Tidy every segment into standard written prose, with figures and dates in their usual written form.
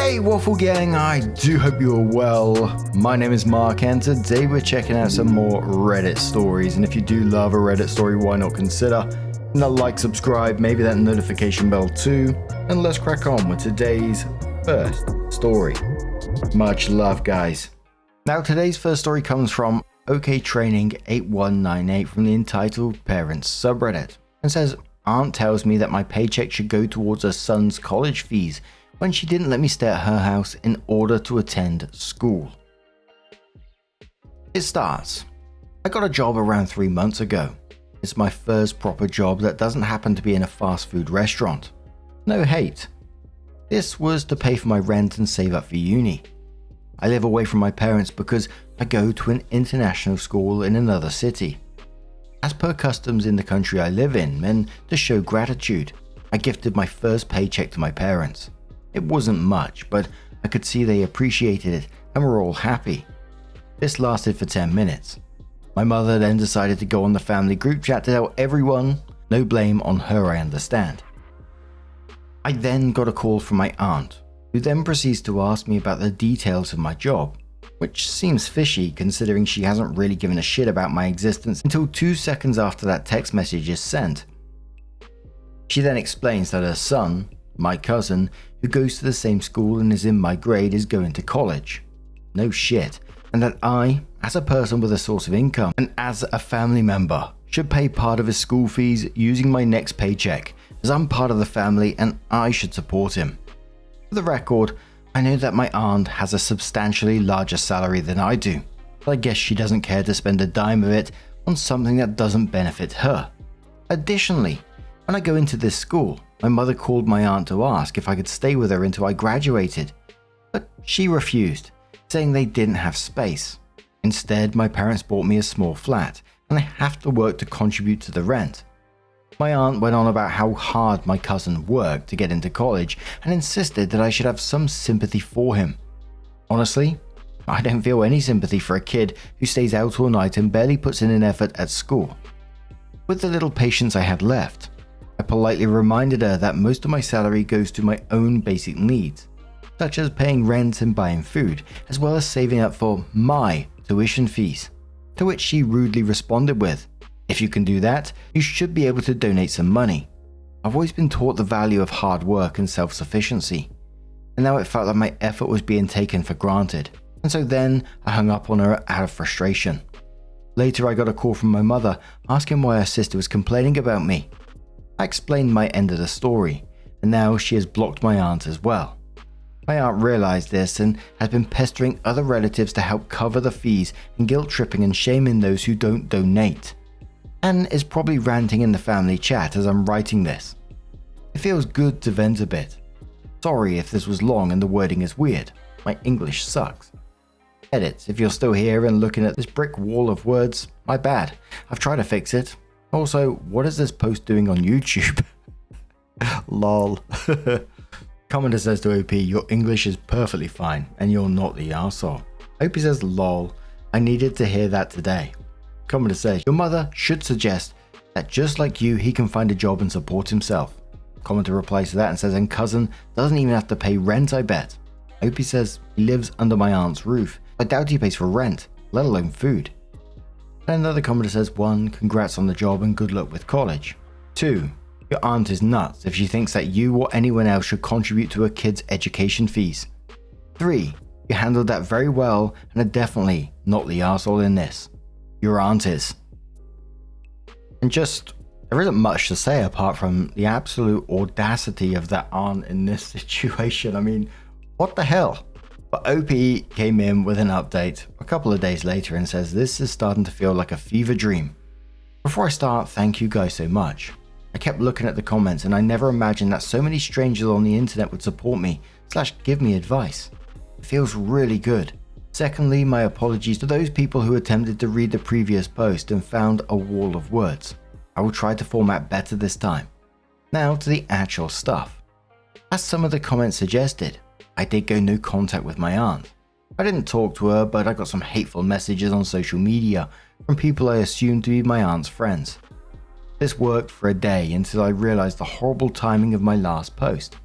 Hey Waffle Gang, I do hope you are well. My name is Mark and today we're checking out some more Reddit stories, and if you do love a Reddit story, why not consider that like, subscribe, maybe that notification bell too, and let's crack on with today's first story. Much love, guys. Now today's first story comes from OKTraining8198 from the entitled Parents subreddit and says, Aunt tells me that my paycheck should go towards her son's college fees when she didn't let me stay at her house in order to attend school. It starts. I got a job around 3 months ago. It's my first proper job that doesn't happen to be in a fast food restaurant. No hate. This was to pay for my rent and save up for uni. I live away from my parents because I go to an international school in another city. As per customs in the country I live in, and to show gratitude, I gifted my first paycheck to my parents. It wasn't much, but I could see they appreciated it and were all happy. This lasted for 10 minutes. My mother then decided to go on the family group chat to tell everyone, no blame on her, I understand. I then got a call from my aunt, who then proceeds to ask me about the details of my job, which seems fishy considering she hasn't really given a shit about my existence until 2 seconds after that text message is sent. She then explains that her son, my cousin, who goes to the same school and is in my grade, is going to college. No shit. And that I, as a person with a source of income and as a family member, should pay part of his school fees using my next paycheck, as I'm part of the family and I should support him. For the record, I know that my aunt has a substantially larger salary than I do, but I guess she doesn't care to spend a dime of it on something that doesn't benefit her. Additionally, when I go into this school, my mother called my aunt to ask if I could stay with her until I graduated, but she refused, saying they didn't have space. Instead, my parents bought me a small flat, and I have to work to contribute to the rent. My aunt went on about how hard my cousin worked to get into college and insisted that I should have some sympathy for him. Honestly, I don't feel any sympathy for a kid who stays out all night and barely puts in an effort at school. With the little patience I had left, I politely reminded her that most of my salary goes to my own basic needs, such as paying rent and buying food, as well as saving up for my tuition fees, to which she rudely responded with, "If you can do that, you should be able to donate some money." I've always been taught the value of hard work and self-sufficiency, and now it felt like my effort was being taken for granted, and so then I hung up on her out of frustration. Later I got a call from my mother asking why her sister was complaining about me. I explained my end of the story, and now she has blocked my aunt as well. My aunt realized this and has been pestering other relatives to help cover the fees and guilt-tripping and shaming those who don't donate, and is probably ranting in the family chat as I'm writing this. It feels good to vent a bit. Sorry if this was long and the wording is weird. My English sucks. Edit, if you're still here and looking at this brick wall of words, my bad. I've tried to fix it. Also, what is this post doing on YouTube? Lol. Commenter says to OP, your English is perfectly fine and you're not the arsehole. OP says, lol, I needed to hear that today. Commenter says, your mother should suggest that just like you, he can find a job and support himself. Commenter replies to that and says, and cousin doesn't even have to pay rent, I bet. OP says, he lives under my aunt's roof. I doubt he pays for rent, let alone food. And another commenter says, 1, congrats on the job and good luck with college. 2, your aunt is nuts if she thinks that you or anyone else should contribute to a kid's education fees. 3, you handled that very well and are definitely not the arsehole in this. Your aunt is. And just, there isn't much to say apart from the absolute audacity of that aunt in this situation. I mean, what the hell? But OP came in with an update a couple of days later and says this is starting to feel like a fever dream. Before I start, thank you guys so much. I kept looking at the comments and I never imagined that so many strangers on the internet would support me / give me advice. It feels really good. Secondly, my apologies to those people who attempted to read the previous post and found a wall of words. I will try to format better this time. Now to the actual stuff. As some of the comments suggested, I did go no contact with my aunt. I didn't talk to her, but I got some hateful messages on social media from people I assumed to be my aunt's friends. This worked for a day until I realized the horrible timing of my last post.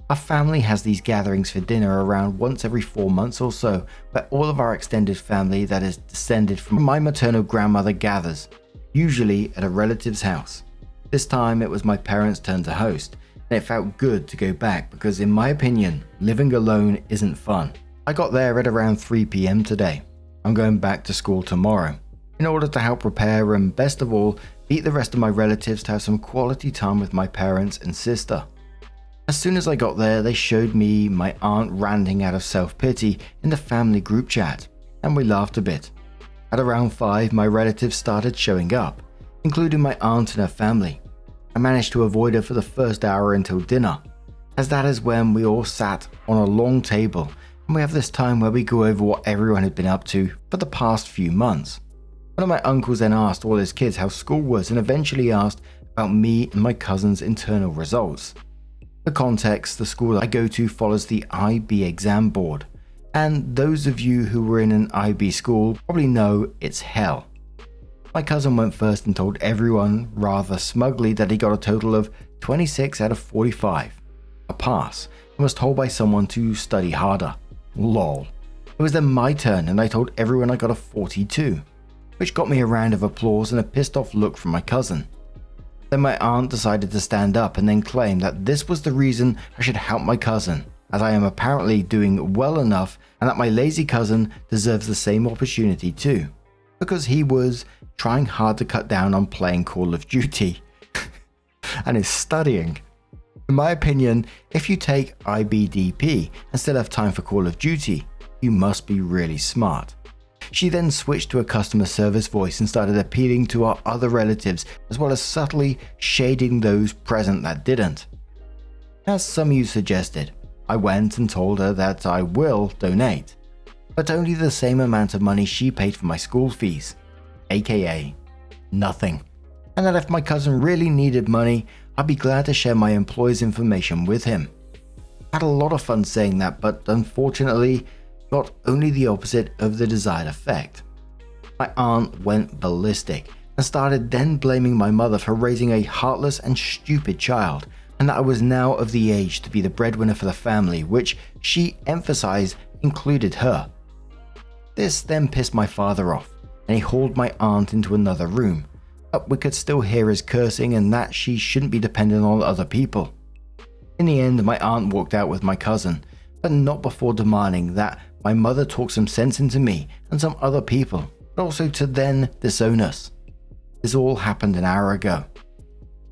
Our family has these gatherings for dinner around once every 4 months or so, where all of our extended family that is descended from my maternal grandmother gathers, usually at a relative's house. This time it was my parents' turn to host, and it felt good to go back because in my opinion, living alone isn't fun. I got there at around 3 p.m. today. I'm going back to school tomorrow, in order to help prepare and best of all, meet the rest of my relatives to have some quality time with my parents and sister. As soon as I got there, they showed me my aunt ranting out of self-pity in the family group chat, and we laughed a bit. At around 5, my relatives started showing up, including my aunt and her family. I managed to avoid her for the first hour until dinner, as that is when we all sat on a long table and we have this time where we go over what everyone had been up to for the past few months. One of my uncles then asked all his kids how school was and eventually asked about me and my cousin's internal results. For context, the school I go to follows the IB exam board, and those of you who were in an IB school probably know it's hell. My cousin went first and told everyone rather smugly that he got a total of 26 out of 45, a pass, and was told by someone to study harder. Lol. It was then my turn and I told everyone I got a 42, which got me a round of applause and a pissed off look from my cousin. Then my aunt decided to stand up and then claim that this was the reason I should help my cousin, as I am apparently doing well enough and that my lazy cousin deserves the same opportunity too, because he was trying hard to cut down on playing Call of Duty and is studying. In my opinion, if you take IBDP and still have time for Call of Duty, you must be really smart. She then switched to a customer service voice and started appealing to our other relatives as well as subtly shading those present that didn't. As some of you suggested, I went and told her that I will donate, but only the same amount of money she paid for my school fees, aka nothing. And that if my cousin really needed money, I'd be glad to share my employer's information with him. I had a lot of fun saying that, but unfortunately, got only the opposite of the desired effect. My aunt went ballistic and started then blaming my mother for raising a heartless and stupid child, and that I was now of the age to be the breadwinner for the family, which she emphasized included her. This then pissed my father off, and he hauled my aunt into another room, but we could still hear his cursing and that she shouldn't be dependent on other people. In the end, my aunt walked out with my cousin, but not before demanding that my mother talk some sense into me and some other people, but also to then disown us. This all happened an hour ago.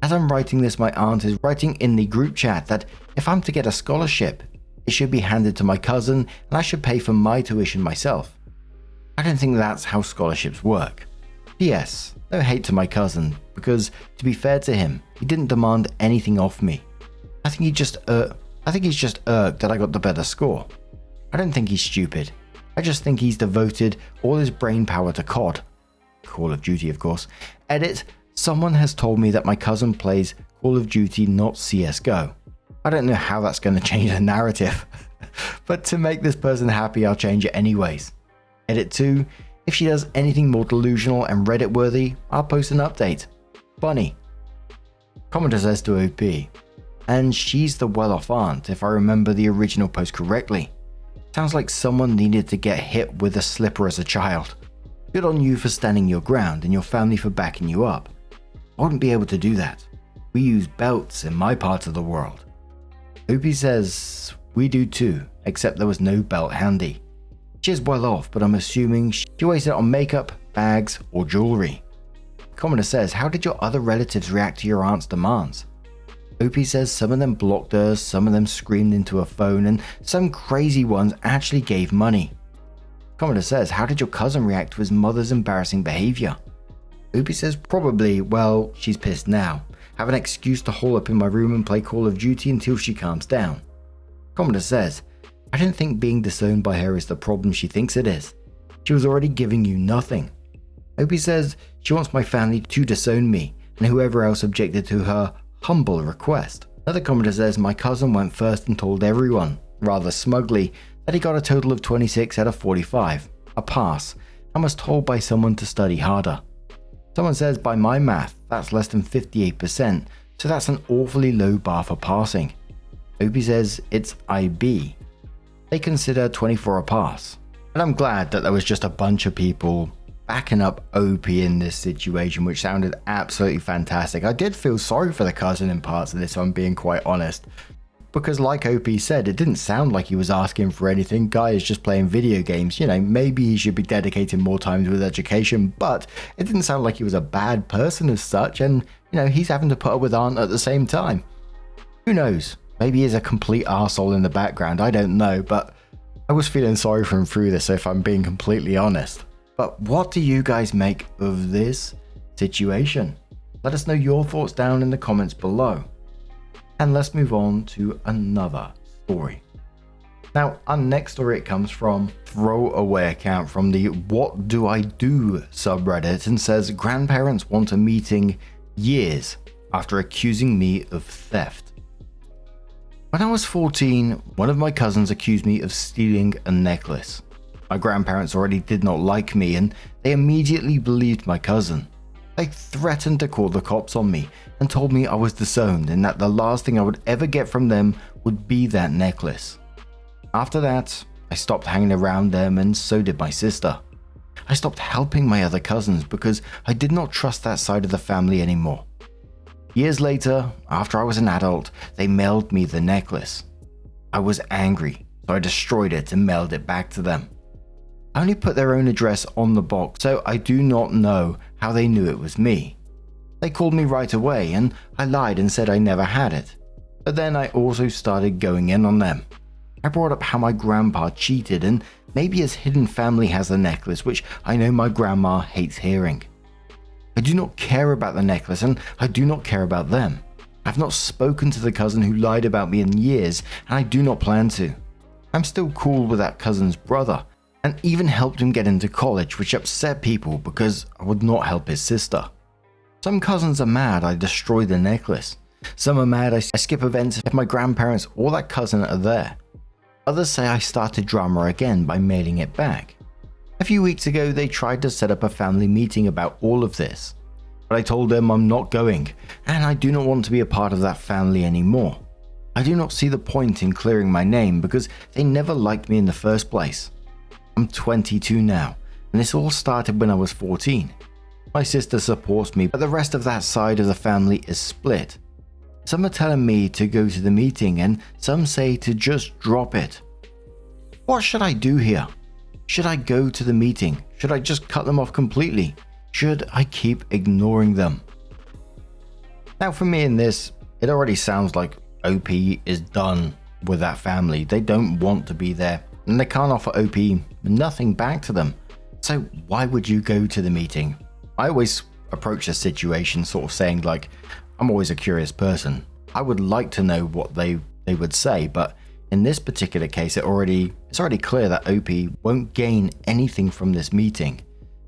As I'm writing this, my aunt is writing in the group chat that if I'm to get a scholarship, it should be handed to my cousin and I should pay for my tuition myself. I don't think that's how scholarships work. P.S. No hate to my cousin, because to be fair to him, he didn't demand anything off me. I think he's just irked that I got the better score. I don't think he's stupid. I just think he's devoted all his brain power to COD. Call of Duty, of course. Edit, someone has told me that my cousin plays Call of Duty, not CSGO. I don't know how that's going to change the narrative, but to make this person happy, I'll change it anyways. Edit 2, if she does anything more delusional and Reddit worthy, I'll post an update. Funny. Commenter says to OP, and she's the well-off aunt if I remember the original post correctly. Sounds like someone needed to get hit with a slipper as a child. Good on you for standing your ground and your family for backing you up. I wouldn't be able to do that. We use belts in my part of the world. Opie says, we do too, except there was no belt handy. She is well off, but I'm assuming she wasted it on makeup, bags, or jewelry. Commenter says, how did your other relatives react to your aunt's demands? Opie says some of them blocked her, some of them screamed into a phone, and some crazy ones actually gave money. Commenter says, how did your cousin react to his mother's embarrassing behavior? Opie says, probably, well, she's pissed now. Have an excuse to hole up in my room and play Call of Duty until she calms down. Commenter says, I don't think being disowned by her is the problem she thinks it is. She was already giving you nothing. Opie says she wants my family to disown me and whoever else objected to her humble request. Another commenter says my cousin went first and told everyone, rather smugly, that he got a total of 26 out of 45, a pass, and was told by someone to study harder. Someone says by my math, that's less than 58%, so that's an awfully low bar for passing. Opie says it's IB. They consider 24 a pass. And I'm glad that there was just a bunch of people backing up Opie in this situation, which sounded absolutely fantastic. I did feel sorry for the cousin in parts of this, if I'm being quite honest. Because like Opie said, it didn't sound like he was asking for anything. Guy is just playing video games. You know, maybe he should be dedicating more time to his education, but it didn't sound like he was a bad person as such. And, you know, he's having to put up with Aunt at the same time. Who knows? Maybe he's a complete arsehole in the background. I don't know, but I was feeling sorry for him through this, if I'm being completely honest. But what do you guys make of this situation? Let us know your thoughts down in the comments below. And let's move on to another story. Now, our next story, it comes from Throwaway account from the What Do I Do subreddit, and says grandparents want a meeting years after accusing me of theft. When I was 14, one of my cousins accused me of stealing a necklace. My grandparents already did not like me, and they immediately believed my cousin. They threatened to call the cops on me and told me I was disowned and that the last thing I would ever get from them would be that necklace. After that, I stopped hanging around them, and so did my sister. I stopped helping my other cousins because I did not trust that side of the family anymore. Years later, after I was an adult, they mailed me the necklace. I was angry, so I destroyed it and mailed it back to them. I only put their own address on the box, so I do not know how they knew it was me. They called me right away, and I lied and said I never had it. But then I also started going in on them. I brought up how my grandpa cheated, and maybe his hidden family has the necklace, which I know my grandma hates hearing. I do not care about the necklace, and I do not care about them. I've not spoken to the cousin who lied about me in years, and I do not plan to. I'm still cool with that cousin's brother, and even helped him get into college, which upset people because I would not help his sister. Some cousins are mad I destroyed the necklace. Some are mad I skip events if my grandparents or that cousin are there. Others say I started drama again by mailing it back. A few weeks ago, they tried to set up a family meeting about all of this, but I told them I'm not going, and I do not want to be a part of that family anymore. I do not see the point in clearing my name because they never liked me in the first place. I'm 22 now, and this all started when I was 14. My sister supports me, but the rest of that side of the family is split. Some are telling me to go to the meeting, and some say to just drop it. What should I do here? Should I go to the meeting? Should I just cut them off completely? Should I keep ignoring them? Now for me in this, it already sounds like OP is done with that family. They don't want to be there, and they can't offer OP nothing back to them. So why would you go to the meeting? I always approach a situation sort of saying like, I'm always a curious person. I would like to know what they would say, but in this particular case, it's already clear that OP won't gain anything from this meeting.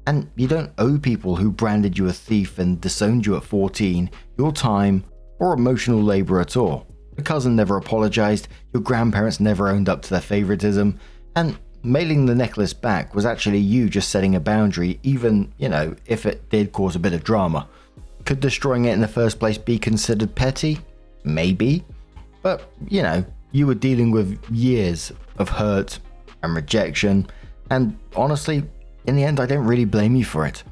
And you don't owe people who branded you a thief and disowned you at 14 your time or emotional labor at all. The cousin never apologized, your grandparents never owned up to their favoritism, and mailing the necklace back was actually you just setting a boundary, even, if it did cause a bit of drama. Could destroying it in the first place be considered petty? Maybe. But, you were dealing with years of hurt and rejection, and honestly, in the end, I don't really blame you for it.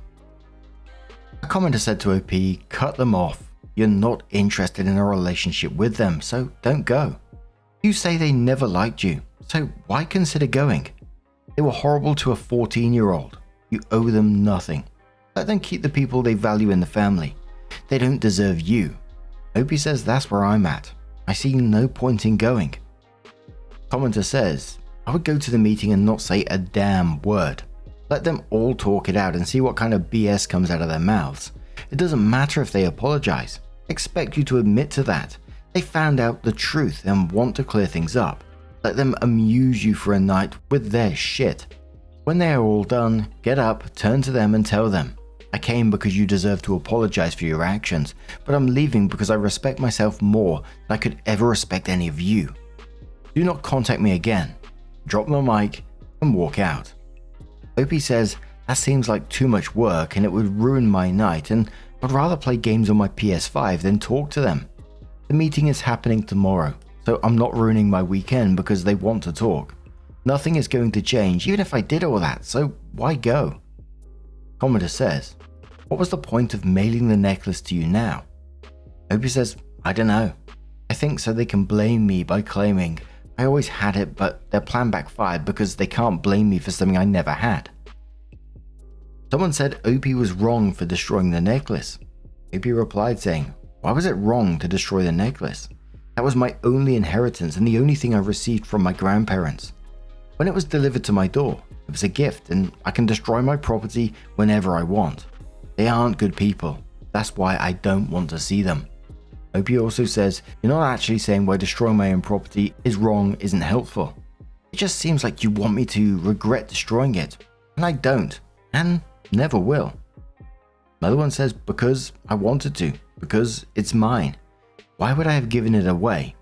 A commenter said to OP, cut them off. You're not interested in a relationship with them, so don't go. You say they never liked you, so why consider going? They were horrible to a 14-year-old. You owe them nothing. Let them keep the people they value in the family. They don't deserve you. Opie says that's where I'm at. I see no point in going. Commenter says, I would go to the meeting and not say a damn word. Let them all talk it out and see what kind of BS comes out of their mouths. It doesn't matter if they apologize. Expect you to admit to that. They found out the truth and want to clear things up. Let them amuse you for a night with their shit. When they are all done, get up, turn to them and tell them, I came because you deserve to apologize for your actions, but I'm leaving because I respect myself more than I could ever respect any of you. Do not contact me again. Drop the mic and walk out. Opie says, that seems like too much work and it would ruin my night, and I'd rather play games on my PS5 than talk to them. The meeting is happening tomorrow, so I'm not ruining my weekend because they want to talk. Nothing is going to change even if I did all that, so why go? Commodore says, what was the point of mailing the necklace to you now? Opie says, I don't know. I think so they can blame me by claiming I always had it, but their plan backfired because they can't blame me for something I never had. Someone said Opie was wrong for destroying the necklace. Opie replied saying, why was it wrong to destroy the necklace? That was my only inheritance and the only thing I received from my grandparents. When it was delivered to my door, it was a gift and I can destroy my property whenever I want. They aren't good people. That's why I don't want to see them. Opie also says, you're not actually saying why destroying my own property is wrong isn't helpful. It just seems like you want me to regret destroying it, and I don't, and never will. Another one says, because I wanted to, because it's mine. Why would I have given it away?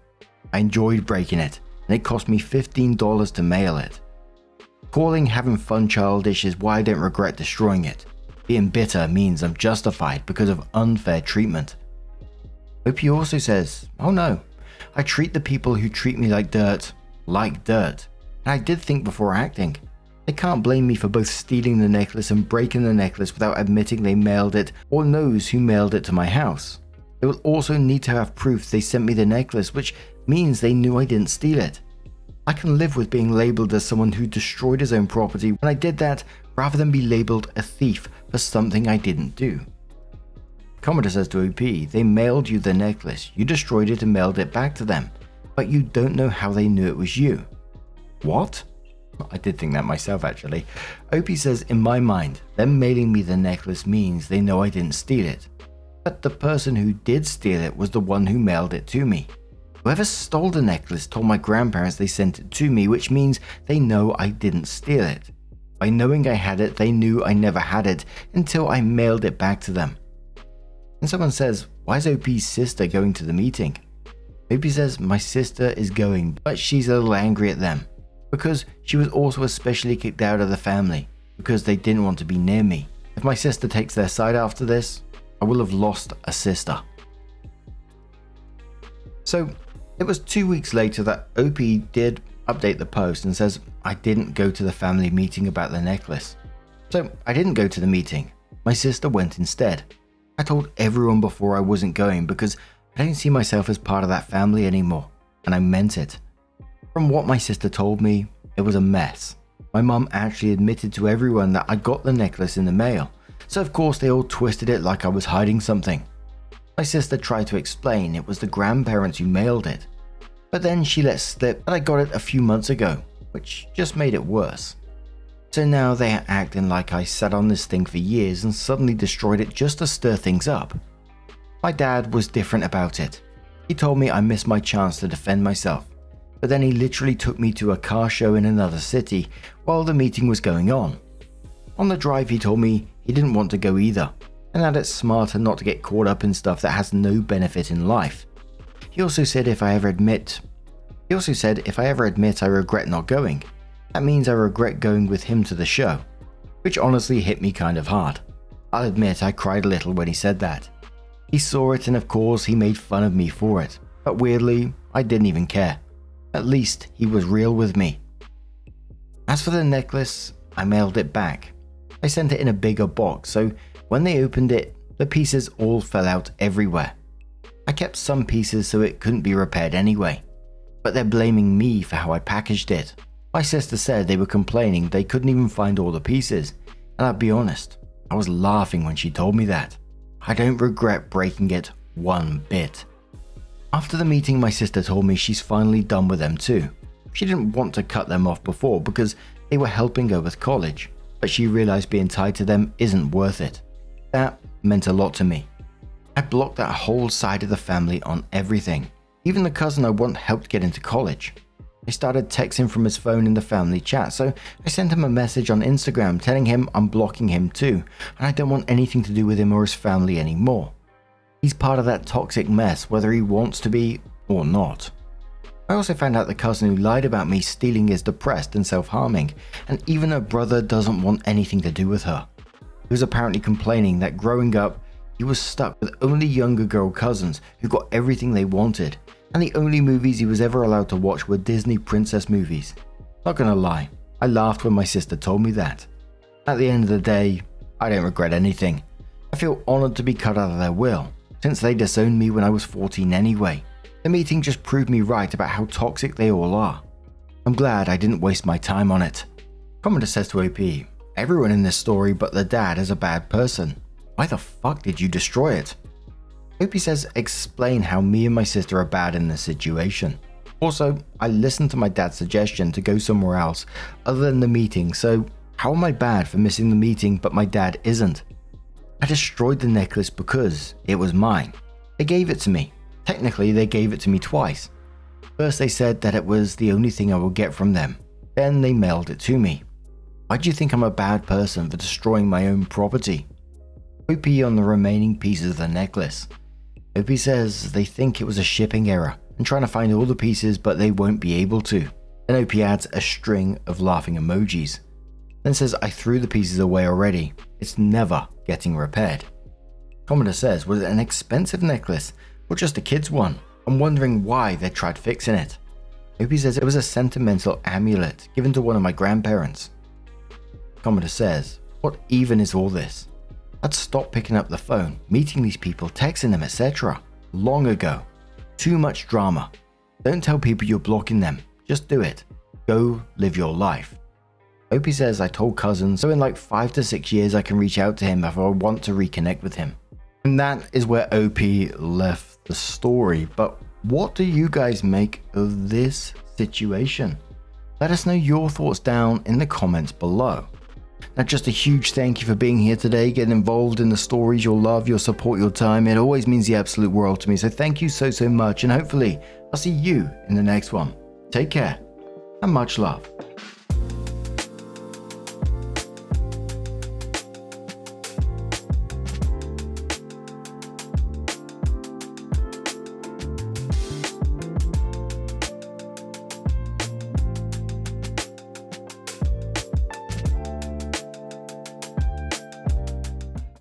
I enjoyed breaking it, and it cost me $15 to mail it. Calling having fun childish is why I don't regret destroying it. Being bitter means I'm justified because of unfair treatment. Opie also says, oh no, I treat the people who treat me like dirt, and I did think before acting. They can't blame me for both stealing the necklace and breaking the necklace without admitting they mailed it or knows who mailed it to my house. They will also need to have proof they sent me the necklace, which means they knew I didn't steal it. I can live with being labeled as someone who destroyed his own property when I did that rather than be labeled a thief for something I didn't do. Commodore says to OP, they mailed you the necklace, you destroyed it and mailed it back to them, but you don't know how they knew it was you. What? I did think that myself actually. OP says, in my mind, them mailing me the necklace means they know I didn't steal it. But the person who did steal it was the one who mailed it to me. Whoever stole the necklace told my grandparents they sent it to me, which means they know I didn't steal it. By knowing I had it, they knew I never had it until I mailed it back to them. And someone says, why is OP's sister going to the meeting? OP says, my sister is going, but she's a little angry at them because she was also especially kicked out of the family because they didn't want to be near me. If my sister takes their side after this, I will have lost a sister. So it was 2 weeks later that OP did update the post and says, I didn't go to the family meeting about the necklace. So I didn't go to the meeting. My sister went instead. I told everyone before I wasn't going because I don't see myself as part of that family anymore, and I meant it. From what my sister told me, it was a mess. My mum actually admitted to everyone that I got the necklace in the mail, so of course they all twisted it like I was hiding something. My sister tried to explain it was the grandparents who mailed it, but then she let slip that I got it a few months ago, which just made it worse. So now they are acting like I sat on this thing for years and suddenly destroyed it just to stir things up. My dad was different about it. He told me I missed my chance to defend myself, but then he literally took me to a car show in another city while the meeting was going on. On the drive he told me he didn't want to go either, and that it's smarter not to get caught up in stuff that has no benefit in life. He also said if I ever admit I regret not going, that means I regret going with him to the show, which honestly hit me kind of hard. I'll admit I cried a little when he said that. He saw it and of course he made fun of me for it, but weirdly, I didn't even care. At least he was real with me. As for the necklace, I mailed it back. I sent it in a bigger box, so when they opened it, the pieces all fell out everywhere. I kept some pieces so it couldn't be repaired anyway, but they're blaming me for how I packaged it. My sister said they were complaining they couldn't even find all the pieces, and I'll be honest, I was laughing when she told me that. I don't regret breaking it one bit. After the meeting, my sister told me she's finally done with them too. She didn't want to cut them off before because they were helping her with college, but she realized being tied to them isn't worth it. That meant a lot to me. I blocked that whole side of the family on everything, even the cousin I once helped get into college. I started texting from his phone in the family chat, so I sent him a message on Instagram telling him I'm blocking him too, and I don't want anything to do with him or his family anymore. He's part of that toxic mess whether he wants to be or not. I also found out the cousin who lied about me stealing is depressed and self-harming, and even her brother doesn't want anything to do with her. He was apparently complaining that growing up, he was stuck with only younger girl cousins who got everything they wanted, and the only movies he was ever allowed to watch were Disney princess movies. Not gonna lie, I laughed when my sister told me that. At the end of the day, I don't regret anything. I feel honoured to be cut out of their will, since they disowned me when I was 14 anyway. The meeting just proved me right about how toxic they all are. I'm glad I didn't waste my time on it. Commenter says to OP, everyone in this story but the dad is a bad person. Why the fuck did you destroy it? OP says, explain how me and my sister are bad in this situation. Also, I listened to my dad's suggestion to go somewhere else other than the meeting, so how am I bad for missing the meeting but my dad isn't? I destroyed the necklace because it was mine. They gave it to me. Technically, they gave it to me twice. First they said that it was the only thing I would get from them. Then they mailed it to me. Why do you think I'm a bad person for destroying my own property? OP on the remaining pieces of the necklace. OP says they think it was a shipping error and trying to find all the pieces but they won't be able to. Then OP adds a string of laughing emojis. Then says I threw the pieces away already. It's never getting repaired. Commenter says, was it an expensive necklace or just a kid's one? I'm wondering why they tried fixing it. OP says it was a sentimental amulet given to one of my grandparents. Commenter says, what even is all this? I'd stopped picking up the phone, meeting these people, texting them, etc. long ago. Too much drama. Don't tell people you're blocking them. Just do it. Go live your life. OP says I told cousin, so in like 5 to 6 years I can reach out to him if I want to reconnect with him. And that is where OP left the story. But what do you guys make of this situation? Let us know your thoughts down in the comments below. Now, just a huge thank you for being here today, getting involved in the stories, your love, your support, your time. It always means the absolute world to me. So thank you so much. And hopefully I'll see you in the next one. Take care and much love.